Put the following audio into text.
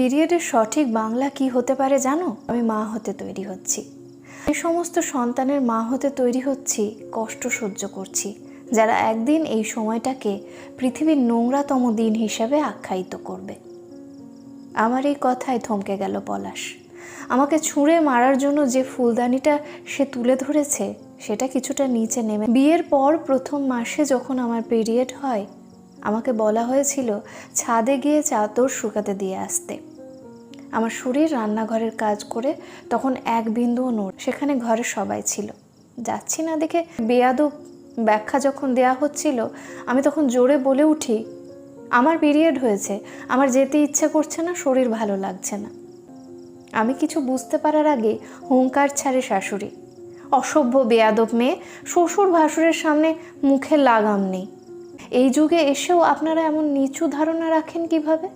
পিরিয়ডের সঠিক বাংলা কি হতে পারে জানো? আমি মা হতে তৈরি হচ্ছি। এই সমস্ত সন্তানের মা হতে তৈরি হচ্ছি, কষ্ট সহ্য করছি, যারা একদিন এই সময়টাকে পৃথিবীর নোংরাতম দিন হিসাবে আখ্যায়িত করবে। আমার এই কথায় থমকে গেল পলাশ। আমাকে ছুঁড়ে মারার জন্য যে ফুলদানিটা সে তুলে ধরেছে সেটা কিছুটা নিচে নেমে। বিয়ের পর প্রথম মাসে যখন আমার পিরিয়ড হয়, আমাকে বলা হয়েছিল ছাদে গিয়ে চাদর শুকাতে দিয়ে আসতে। আমার শরীর রান্নাঘরের কাজ করে তখন এক বিন্দুও নড়ে। সেখানে ঘরে সবাই ছিল। যাচ্ছি না দেখে বেয়াদব ব্যাখ্যা যখন দেয়া হচ্ছিল, আমি তখন জোরে বলে উঠি, আমার পিরিয়ড হয়েছে, আমার যেতে ইচ্ছা করছে না, শরীর ভালো লাগছে না। আমি কিছু বুঝতে পারার আগে হুঙ্কার ছাড়ে শাশুড়ি, অসভ্য বেয়াদব মেয়ে, শ্বশুর ভাসুরের সামনে মুখে লাগাম নেই। এই যুগে এসেও আপনারা এমন নিচু ধারণা রাখেন কিভাবে?